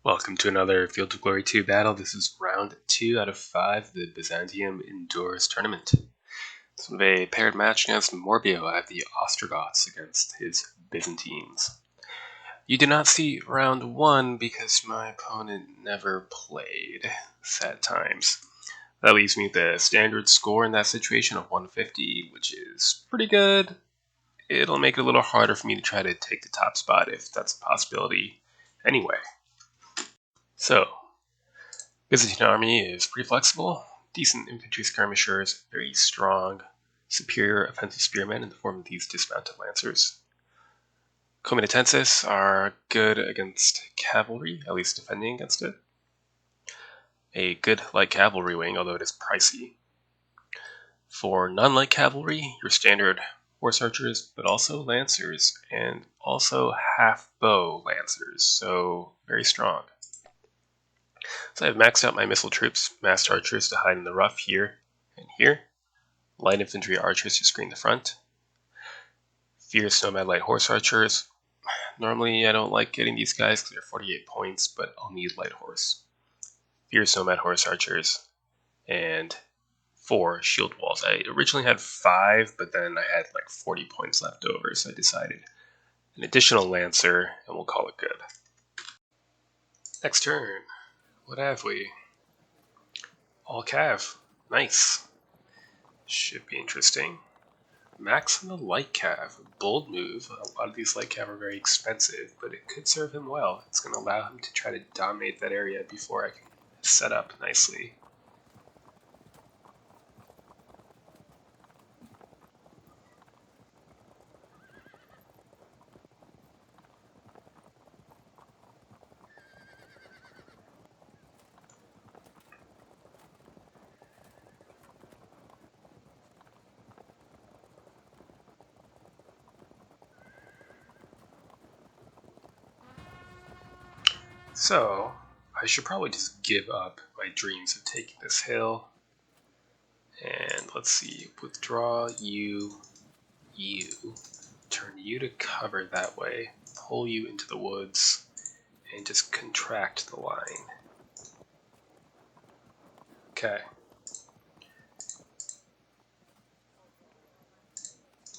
Welcome to another Field of Glory 2 battle. This is round 2 out of 5 of the Byzantium Indoors Tournament. This is a paired match against Morbio. I have the Ostrogoths against his Byzantines. You did not see round 1 because my opponent never played. Sad times. That leaves me with the standard score in that situation of 150, which is pretty good. It'll make it a little harder for me to try to take the top spot if that's a possibility anyway. So, Byzantine army is pretty flexible, decent infantry skirmishers, very strong, superior offensive spearmen in the form of these dismounted lancers. Comitatenses are good against cavalry, at least defending against it. A good light cavalry wing, although it is pricey. For non-light cavalry, your standard horse archers, but also lancers, and also half-bow lancers, so very strong. So I've maxed out my missile troops, massed archers to hide in the rough here and here, light infantry archers to screen the front, fierce nomad light horse archers. Normally I don't like getting these guys because they're 48 points, but I'll need light horse. Fierce nomad horse archers, and 4 shield walls. I originally had 5, but then I had like 40 points left over, so I decided an additional lancer, and we'll call it good. Next turn. What have we? All cav. Nice. Should be interesting. Max on the light cav. Bold move. A lot of these light cav are very expensive, but it could serve him well. It's going to allow him to try to dominate that area before I can set up nicely. So, I should probably just give up my dreams of taking this hill. And let's see, withdraw you, turn you to cover that way, pull you into the woods, and just contract the line. Okay.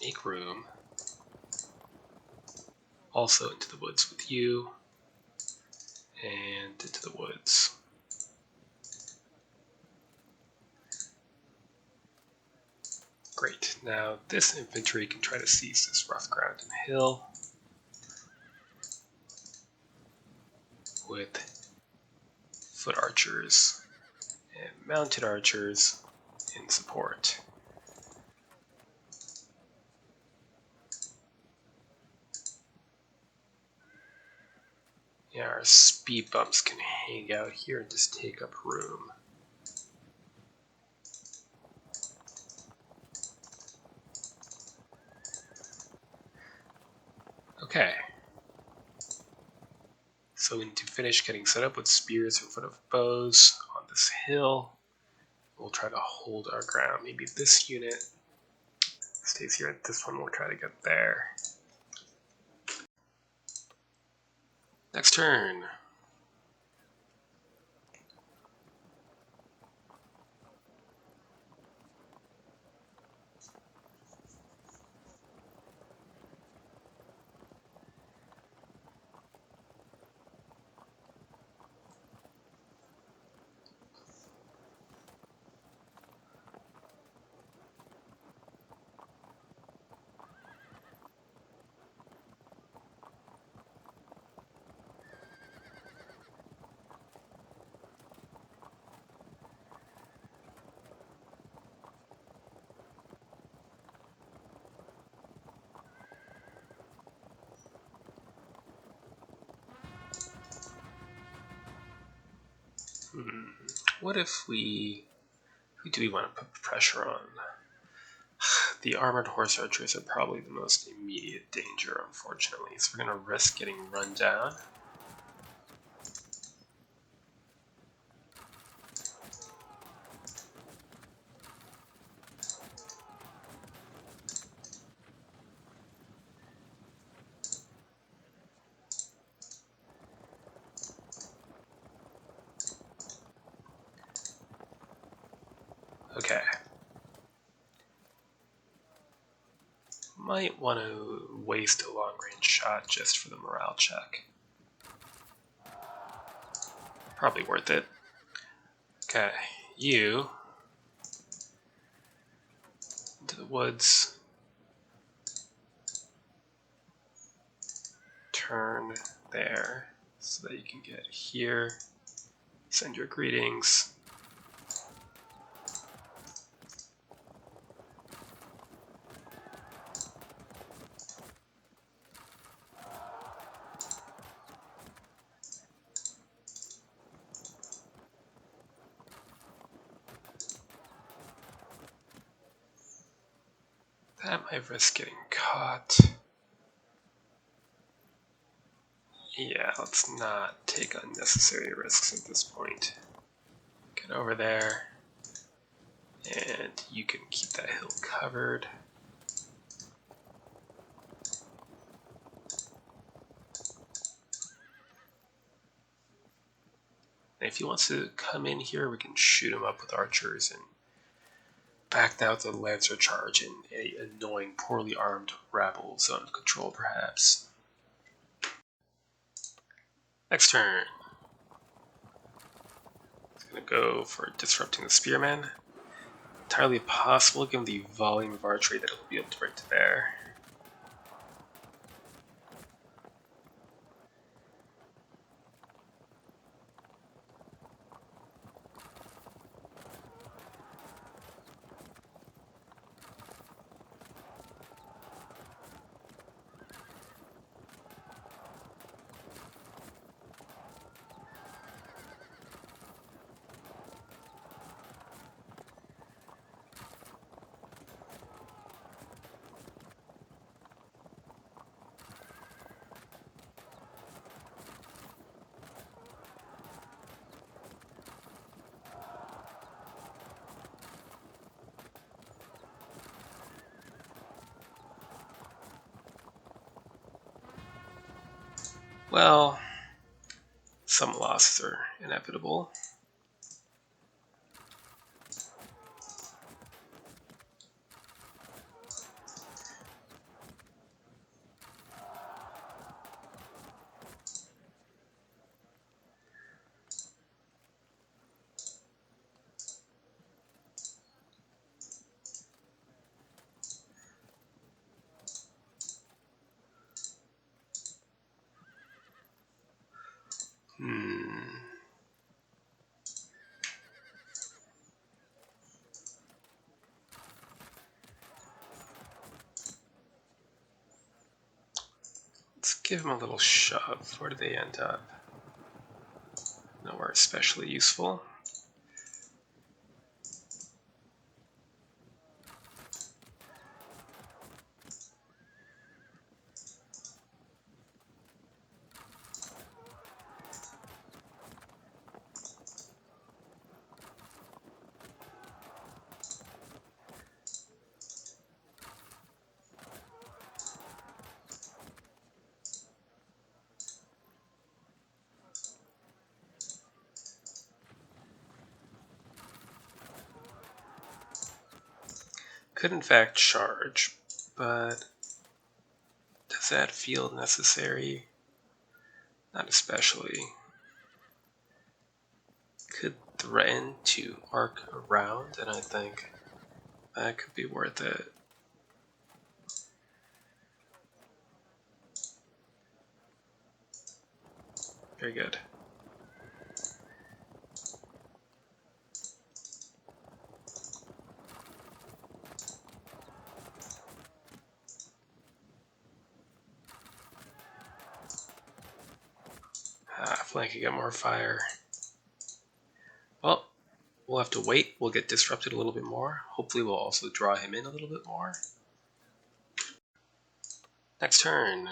Make room. Also into the woods with you. And into the woods. Great. Now this infantry can try to seize this rough ground and hill with foot archers and mounted archers in support. Yeah, our speed bumps can hang out here and just take up room. Okay. So we need to finish getting set up with spears in front of bows on this hill. We'll try to hold our ground. Maybe this unit stays here, and this one will try to get there. Next turn. What if who do we want to put pressure on? The armored horse archers are probably the most immediate danger, unfortunately, so we're going to risk getting run down. might want to waste a long-range shot just for the morale check. Probably worth it. Okay, you into the woods. Turn there so that you can get here. Send your greetings. That might risk getting caught. Yeah, let's not take unnecessary risks at this point. Get over there, and you can keep that hill covered. And if he wants to come in here, we can shoot him up with archers and back out the Lancer charge in a annoying, poorly armed rabble zone of control, perhaps. Next turn. He's going to go for disrupting the spearman. Entirely possible given the volume of archery that he'll be able to bring to bear. Well, some losses are inevitable. Let's give him a little shove. Where do they end up? Nowhere especially useful. Could in fact charge, but does that feel necessary? Not especially. Could threaten to arc around, and I think that could be worth it. Very good. Flank can get more fire. Well, we'll have to wait. We'll get disrupted a little bit more. Hopefully we'll also draw him in a little bit more. Next turn.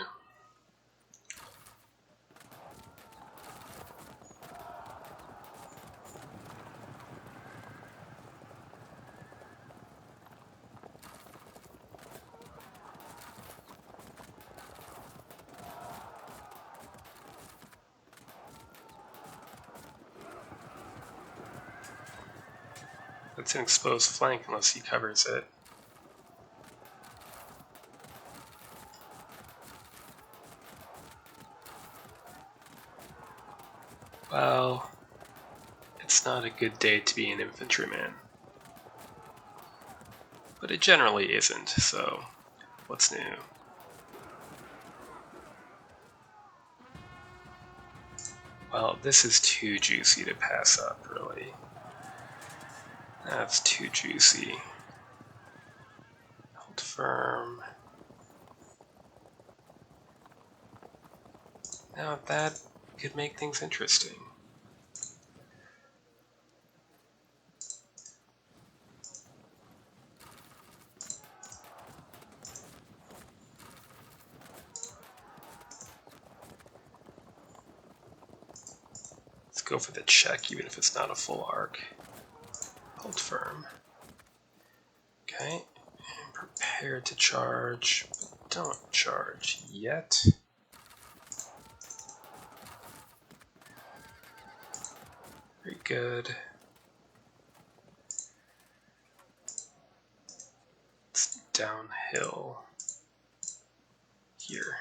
It's an exposed flank unless he covers it. Well, it's not a good day to be an infantryman. But it generally isn't, so what's new? Well, this is too juicy to pass up, really. That's too juicy. Hold firm. Now that could make things interesting. Let's go for the check, even if it's not a full arc. Hold firm. Okay, and prepare to charge, but don't charge yet. Very good. It's downhill here.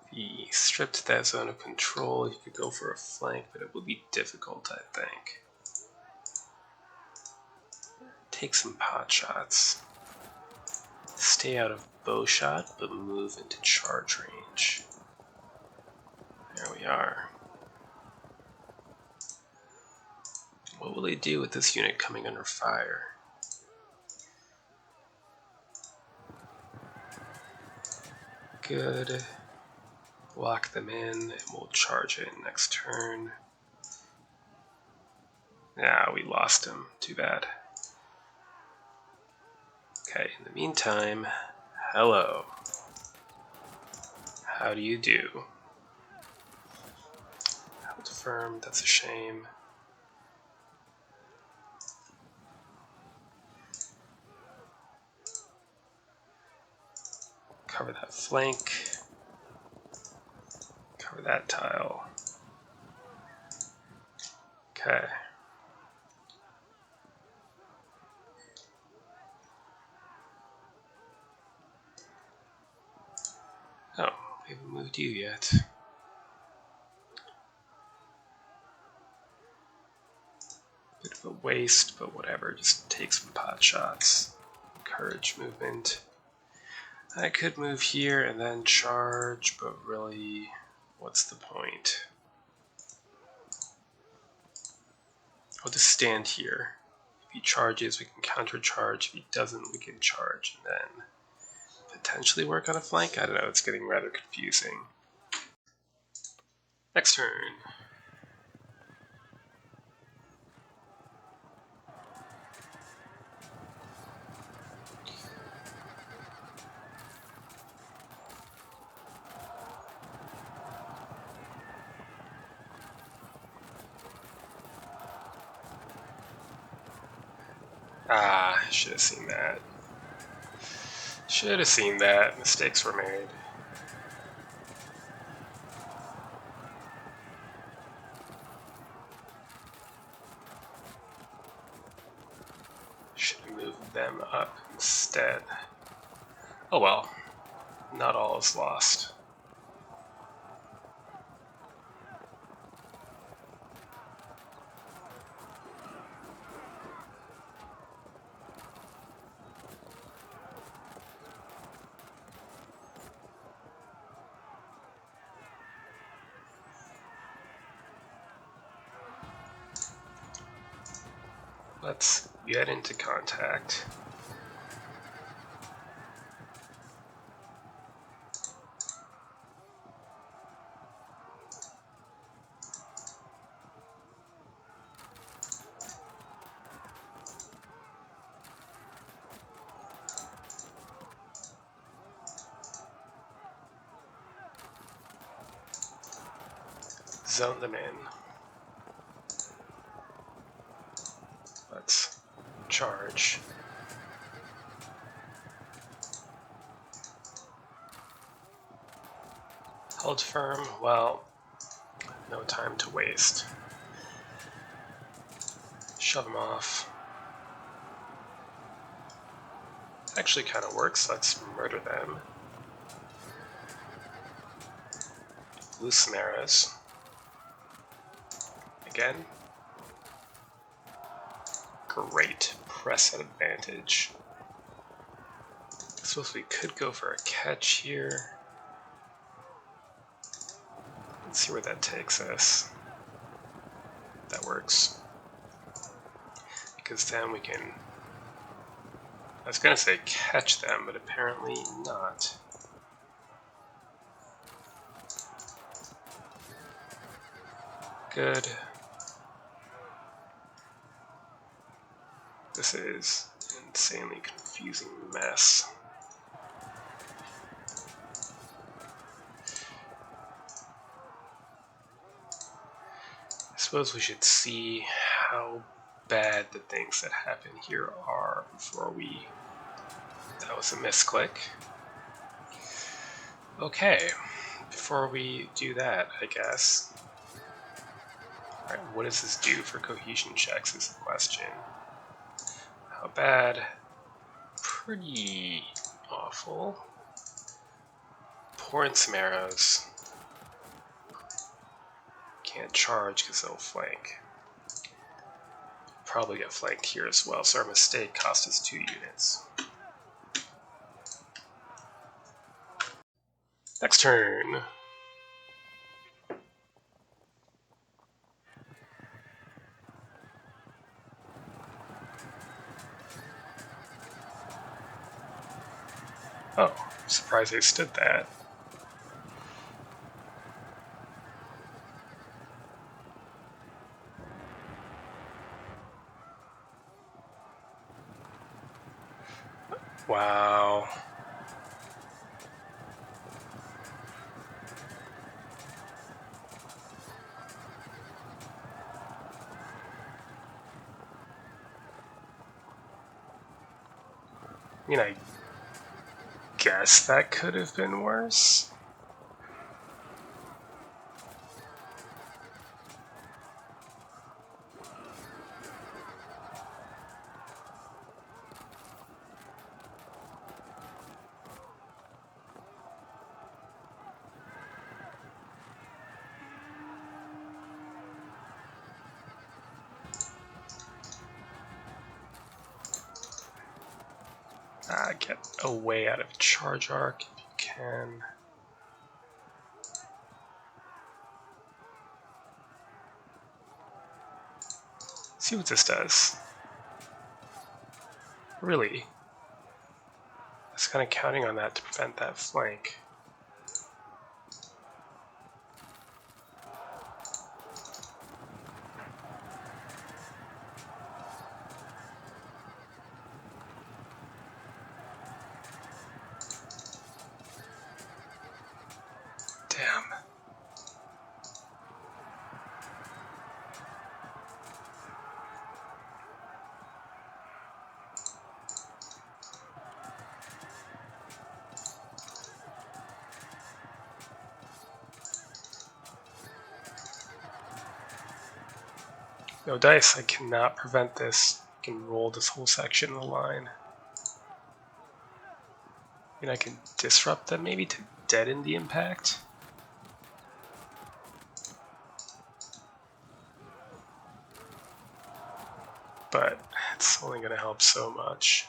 If you stripped that zone of control, you could go for a flank, but it would be difficult, I think. Take some pot shots. Stay out of bow shot, but move into charge range. There we are. What will they do with this unit coming under fire? Good. Lock them in, and we'll charge it next turn. Yeah, we lost him. Too bad. Okay, in the meantime, hello. How do you do? Held firm, that's a shame. Cover that flank. Cover that tile. Okay. Oh, we haven't moved you yet. Bit of a waste, but whatever, just take some pot shots. Courage movement. I could move here and then charge, but really, what's the point? I'll just stand here. If he charges, we can countercharge. If he doesn't, we can charge and then potentially work on a flank. I don't know, it's getting rather confusing. Next turn. Ah, should have seen that. Should have seen that. Mistakes were made. Should have moved them up instead. Oh well, not all is lost. Let's get into contact. Zone them in. Let's charge. Hold firm. Well, no time to waste. Shove them off. Actually kind of works. Let's murder them. Blue Samaras. Again. Great. Press at advantage. I suppose we could go for a catch here. Let's see where that takes us. That works. Because then we can... I was going to say catch them, but apparently not. Good. This is an insanely confusing mess. I suppose we should see how bad the things that happen here are before we... That was a misclick. Okay, before we do that, I guess. Alright, what does this do for cohesion checks is the question. How bad? Pretty awful. Poor in Samaras. Can't charge because they'll flank. Probably get flanked here as well, so our mistake cost us 2 units. Next turn. Oh, I'm surprised they stood that. Wow. I mean, I guess that could have been worse. Get away out of charge arc if you can. See what this does. Really? I was kind of counting on that to prevent that flank. Damn. No dice, I cannot prevent this. I can roll this whole section of the line. I mean, I can disrupt them maybe to deaden the impact. But it's only going to help so much.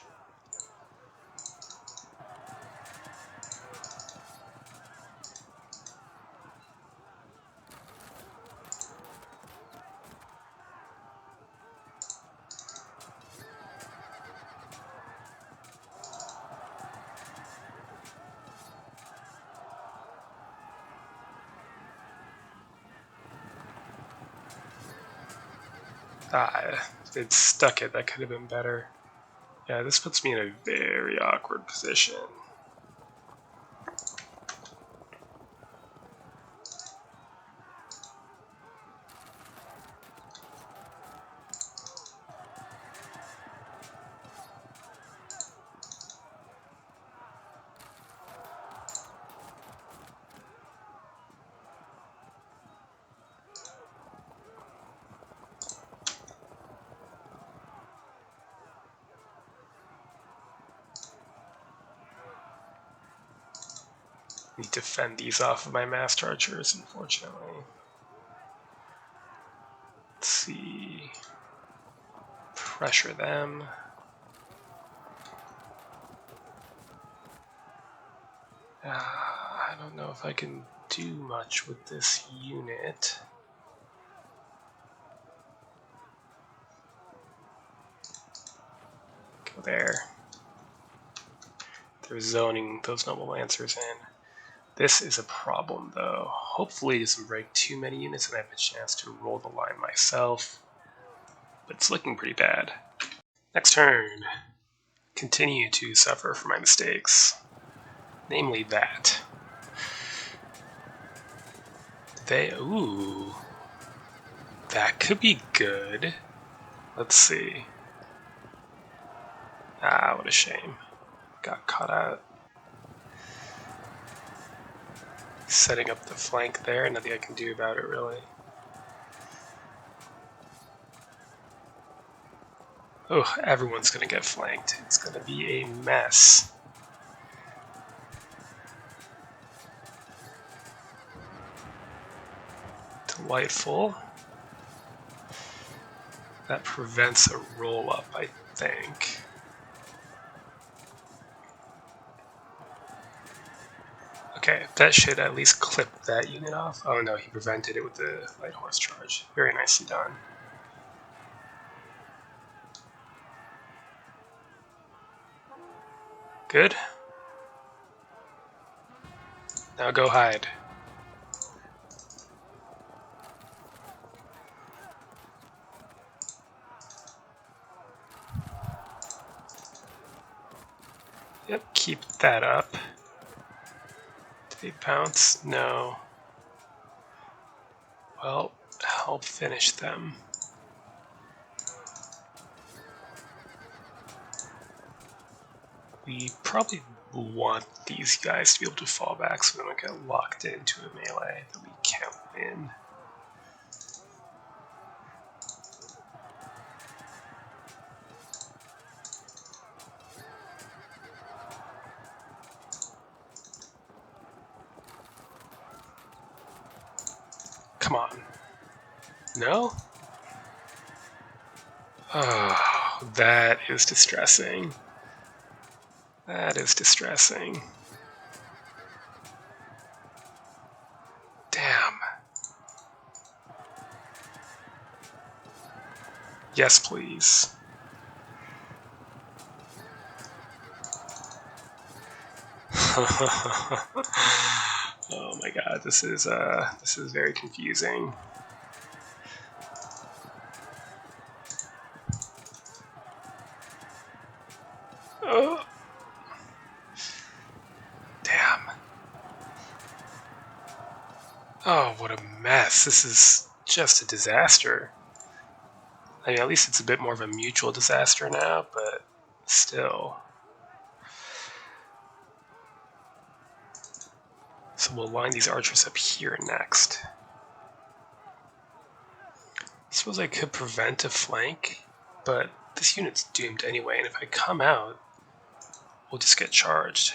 It stuck it. That could have been better. Yeah, this puts me in a very awkward position. Need to fend these off of my masked archers, unfortunately. Let's see. Pressure them. I don't know if I can do much with this unit. Go there. They're zoning those noble lancers in. This is a problem, though. Hopefully it doesn't break too many units and I have a chance to roll the line myself. But it's looking pretty bad. Next turn. Continue to suffer for my mistakes. Namely that. Ooh. That could be good. Let's see. Ah, what a shame. Got caught out. Setting up the flank there, nothing I can do about it really. Oh, everyone's gonna get flanked. It's gonna be a mess. Delightful. That prevents a roll up, I think. Okay, that should at least clip that unit off. Oh no, he prevented it with the light horse charge. Very nicely done. Good. Now go hide. Yep, keep that up. Did they bounce? No. Well, help finish them. We probably want these guys to be able to fall back so we don't get locked into a melee that we can't win. Come on. No? Oh, that is distressing. That is distressing. Damn. Yes, please. Oh my god, this is very confusing. Oh. Damn. Oh, what a mess. This is just a disaster. I mean, at least it's a bit more of a mutual disaster now, but still. So we'll line these archers up here next. I suppose I could prevent a flank, but this unit's doomed anyway, and if I come out, we'll just get charged.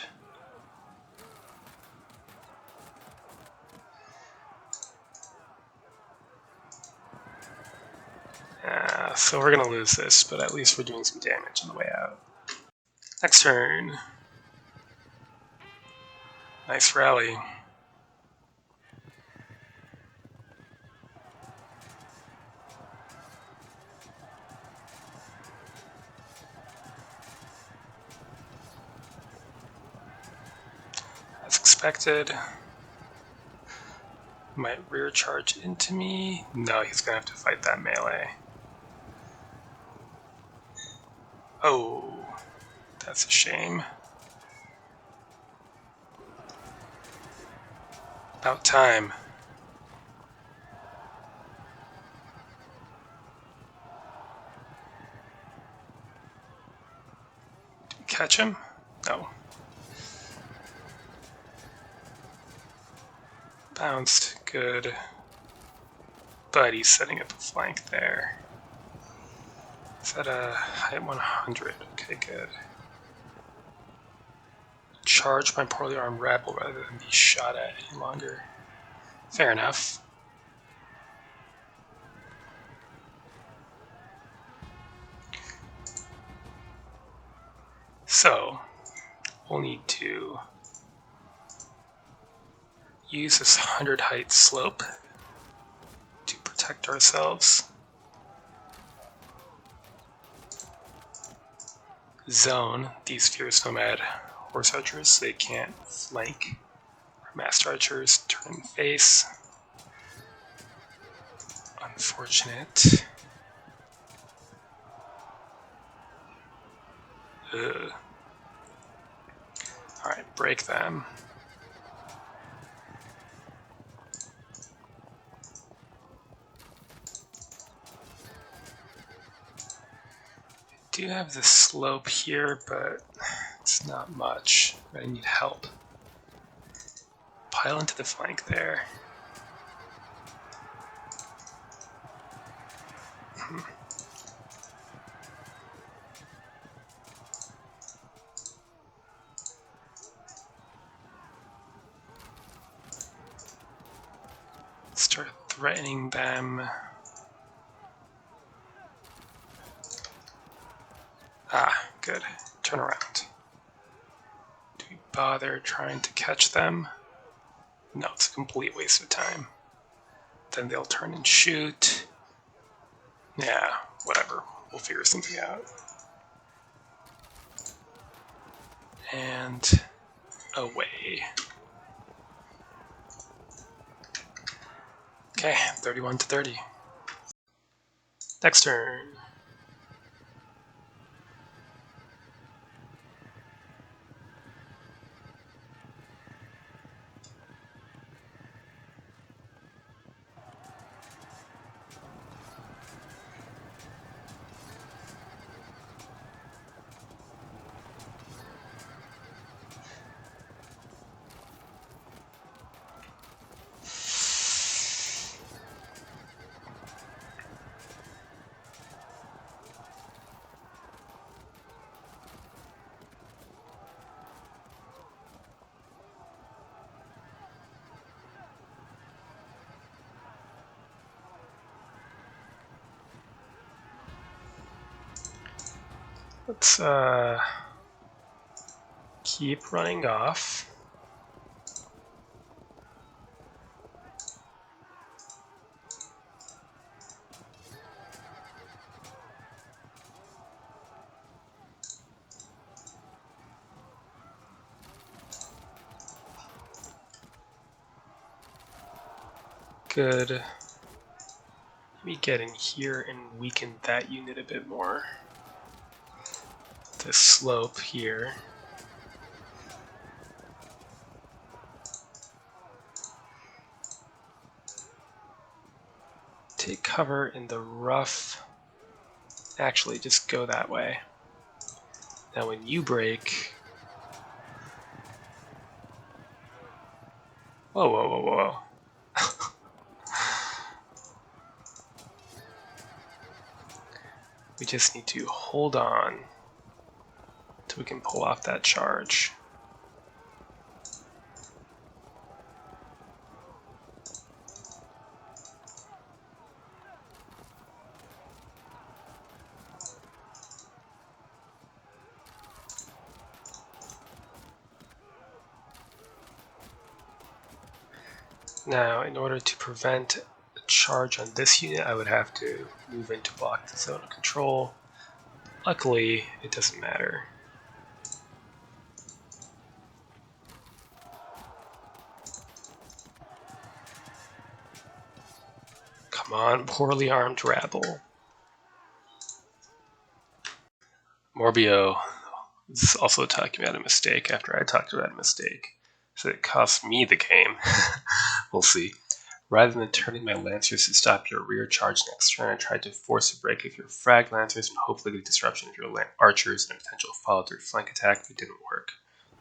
So we're going to lose this, but at least we're doing some damage on the way out. Next turn. Nice rally. As expected. Might rear charge into me. No, he's going to have to fight that melee. Oh, that's a shame. About time. Did we catch him? No. Bounced, good. But he's setting up a flank there. Is that a height 100? Okay, good. charge my poorly armed rebel rather than be shot at any longer. Fair enough. So, we'll need to use this 100 height slope to protect ourselves. Zone these fierce nomad horse archers so they can't flank. Our master archers turn and face. Unfortunate. Ugh. Alright, break them. I do have the slope here, but it's not much. I need help. Pile into the flank there. Start threatening them. Ah, good. Turn around. Do we bother trying to catch them? No, it's a complete waste of time. Then they'll turn and shoot. Yeah, whatever. We'll figure something out. And away. Okay, 31 to 30. Next turn. Let's keep running off. Good. Maybe get in here and weaken that unit a bit more. This slope here. Take cover in the rough. Actually, just go that way. Now when you break... Whoa, whoa, whoa, whoa. We just need to hold on till we can pull off that charge. Now, in order to prevent a charge on this unit, I would have to move in to block the zone of control. Luckily, it doesn't matter. Come on, poorly armed rabble. Morbio is also talking about a mistake after I talked about a mistake. So it cost me the game. We'll see. Rather than turning my lancers to stop your rear charge next turn, I tried to force a break of your frag lancers and hopefully get disruption of your archers and a potential follow-through flank attack, but it didn't work.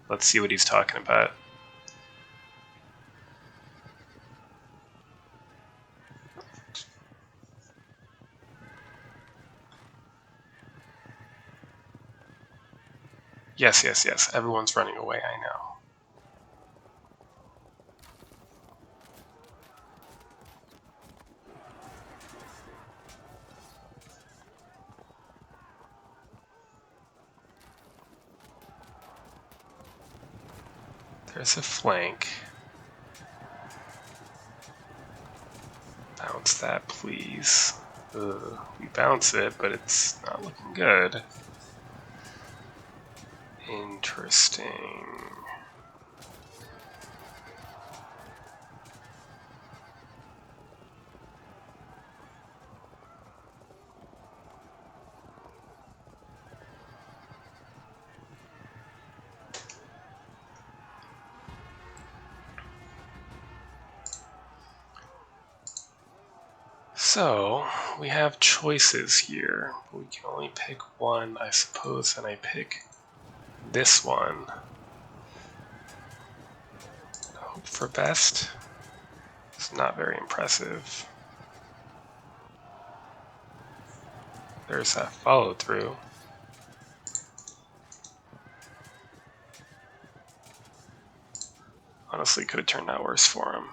Let's see what he's talking about. Yes, yes, yes. Everyone's running away, I know. There's a flank. Bounce that, please. We bounce it, but it's not looking good. Interesting. So, we have choices here. We can only pick one, I suppose, and I pick this one. Hope for best. It's not very impressive. There's that follow through. Honestly, could have turned out worse for him.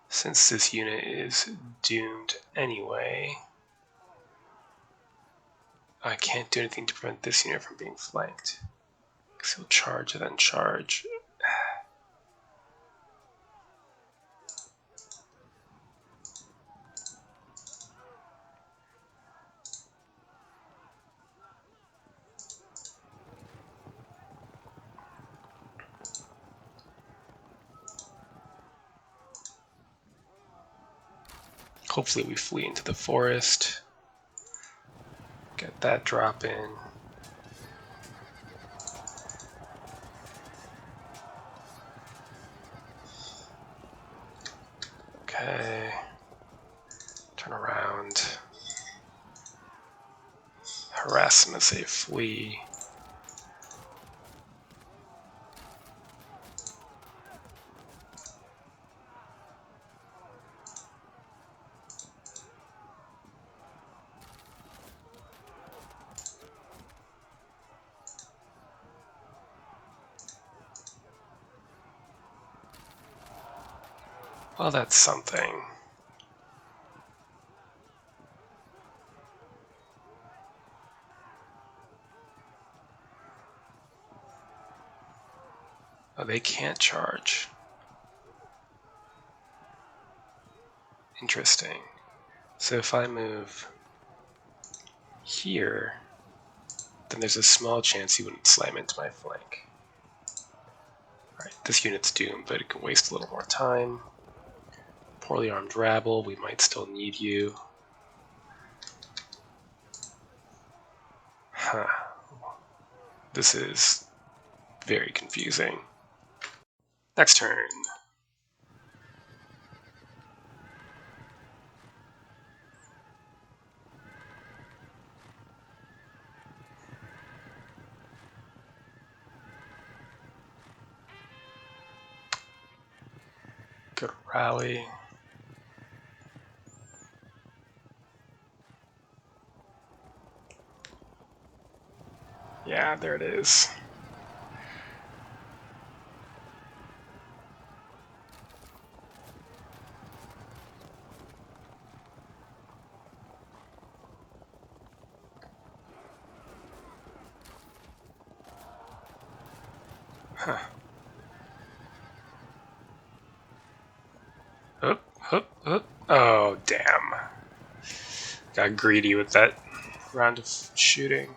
Since this unit is doomed anyway, I can't do anything to prevent this unit from being flanked. Because he'll charge and then charge. Hopefully we flee into the forest. Get that drop in. Okay. Turn around. Harass them as they flee. Well, that's something. Oh, they can't charge. Interesting. So if I move here, then there's a small chance he wouldn't slam into my flank. Alright, this unit's doomed, but it can waste a little more time. Poorly armed rabble, we might still need you. Huh. This is very confusing. Next turn. Good rally. Yeah, there it is. Huh. Oh, damn. Got greedy with that round of shooting.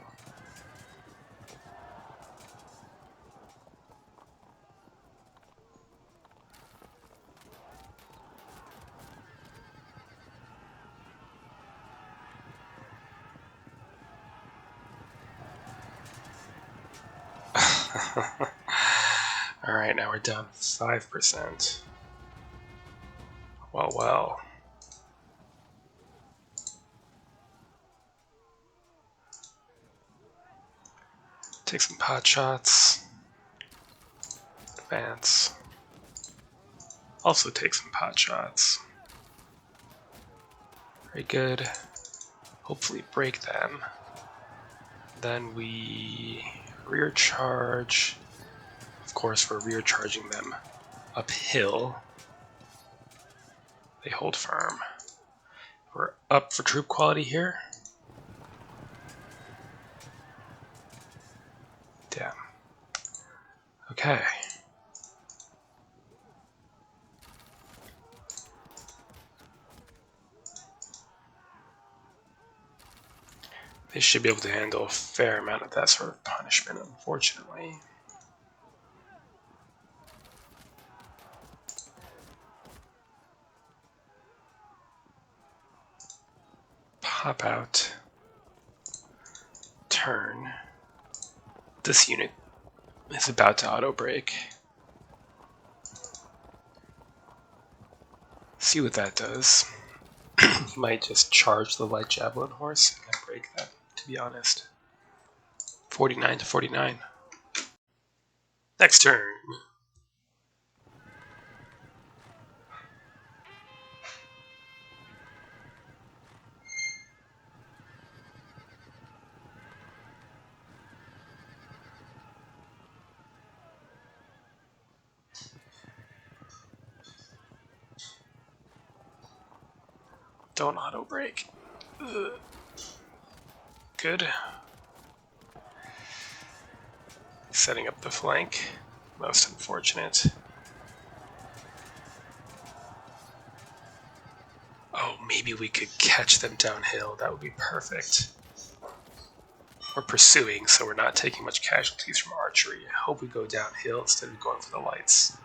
Alright, now we're down 5%. Well, well. Take some pot shots. Advance. Also take some pot shots. Very good. Hopefully break them. Then we rear charge. Of course, we're rear charging them uphill. They hold firm. We're up for troop quality here. Damn. Okay. They should be able to handle a fair amount of that sort of punishment, unfortunately. Pop out. Turn. This unit is about to auto break. See what that does. He might just charge the light javelin horse and then break that, to be honest. 49 to 49. Next turn. Don't auto break. Good. Setting up the flank. Most unfortunate. Oh, maybe we could catch them downhill. That would be perfect. We're pursuing, so we're not taking much casualties from archery. I hope we go downhill instead of going for the lights.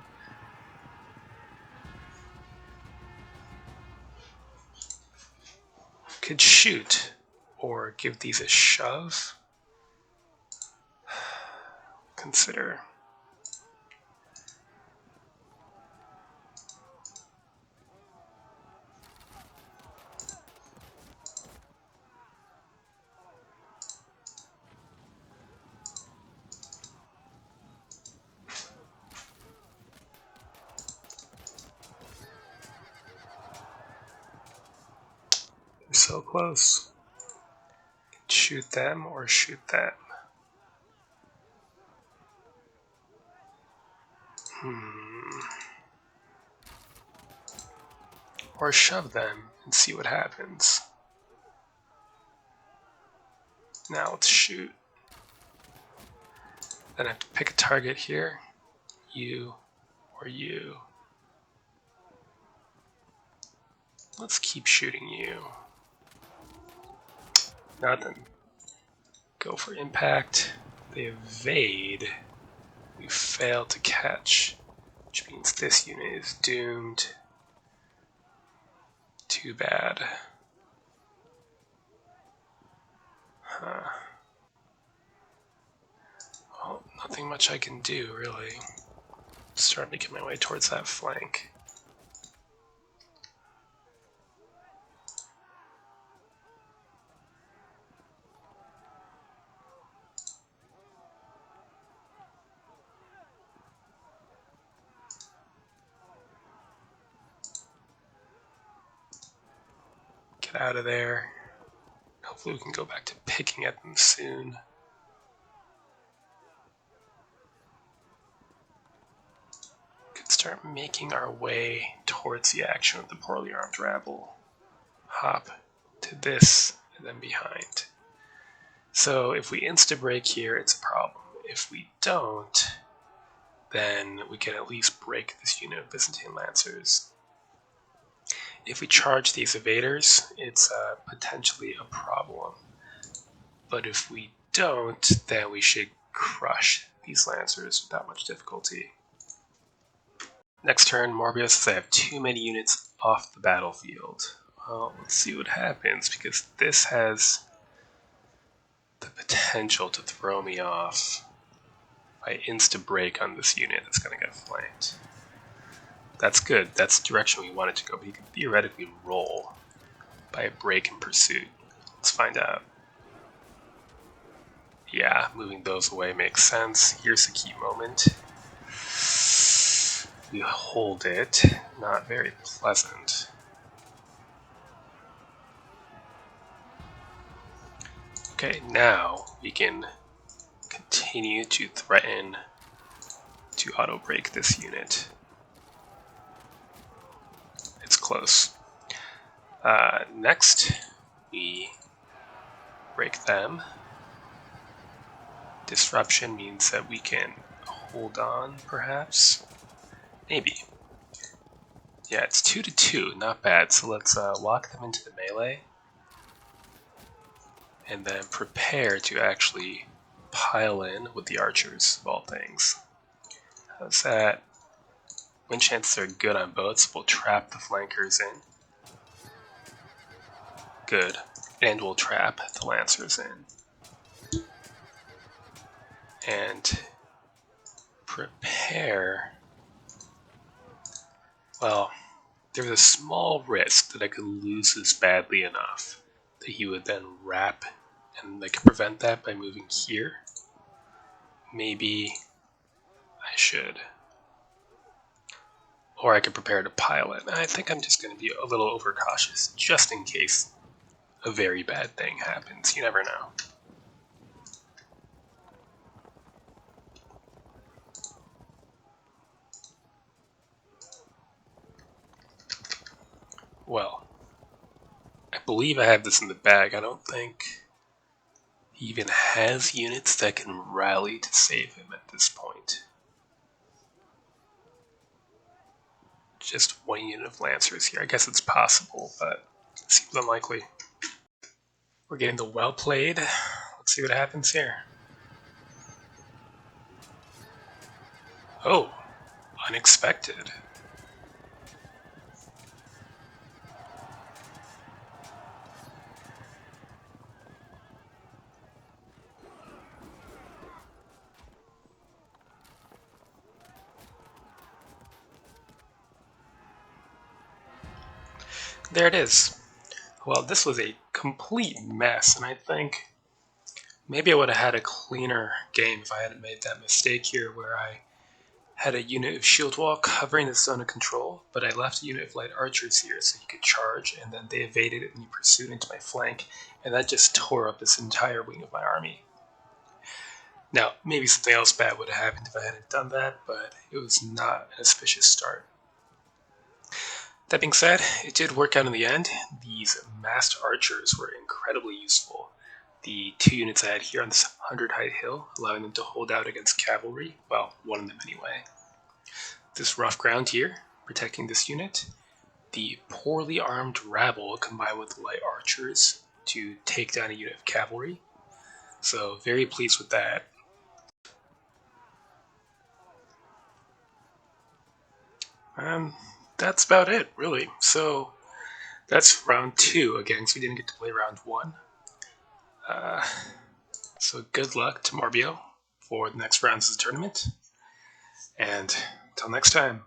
Could shoot or give these a shove. Consider. They're so close. Shoot them or shoot them. Or shove them and see what happens. Now let's shoot. Then I have to pick a target here. You or you. Let's keep shooting you. Nothing. Go for impact. They evade. We fail to catch, which means this unit is doomed. Too bad. Huh. Well, nothing much I can do, really. Starting to get my way towards that flank. Get out of there. Hopefully we can go back to picking at them soon. Could start making our way towards the action of the poorly armed rabble. Hop to this and then behind. So if we insta-break here, it's a problem. If we don't, then we can at least break this unit of Byzantine Lancers. If we charge these evaders, it's potentially a problem. But if we don't, then we should crush these Lancers without much difficulty. Next turn, Morbius says I have too many units off the battlefield. Well, let's see what happens, because this has the potential to throw me off. If I insta-break on this unit, that's going to get flanked. That's good. That's the direction we want it to go, but he can theoretically roll by a break in pursuit. Let's find out. Yeah, moving those away makes sense. Here's the key moment. We hold it. Not very pleasant. Okay, now we can continue to threaten to auto-break this unit. It's close. Next, we break them. Disruption means that we can hold on, perhaps? Maybe. Yeah, it's 2-2, not bad. So let's lock them into the melee. And then prepare to actually pile in with the archers, of all things. How's that? Wind chances are good on both, so we'll trap the flankers in. Good. And we'll trap the lancers in. And prepare. Well, there's a small risk that I could lose this badly enough that he would then wrap, and I could prevent that by moving here. Maybe I should. Or I could prepare to pile it. I think I'm just going to be a little overcautious, just in case a very bad thing happens. You never know. Well, I believe I have this in the bag. I don't think he even has units that can rally to save him at this point. Just one unit of lancers here. I guess it's possible, but it seems unlikely. We're getting the well played. Let's see what happens here. Oh, unexpected. There it is. Well, this was a complete mess, and I think maybe I would have had a cleaner game if I hadn't made that mistake here where I had a unit of shield wall covering the zone of control, but I left a unit of light archers here so he could charge, and then they evaded it and he pursued into my flank, and that just tore up this entire wing of my army. Now, maybe something else bad would have happened if I hadn't done that, but it was not an auspicious start. That being said, it did work out in the end. These masked archers were incredibly useful. The 2 units I had here on this 100 height hill, allowing them to hold out against cavalry, well, one of them anyway. This rough ground here, protecting this unit. The poorly armed rabble combined with light archers to take down a unit of cavalry. So very pleased with that. That's about it, really. So that's round 2 again, so we didn't get to play round 1. So good luck to Marbio for the next rounds of the tournament. And until next time.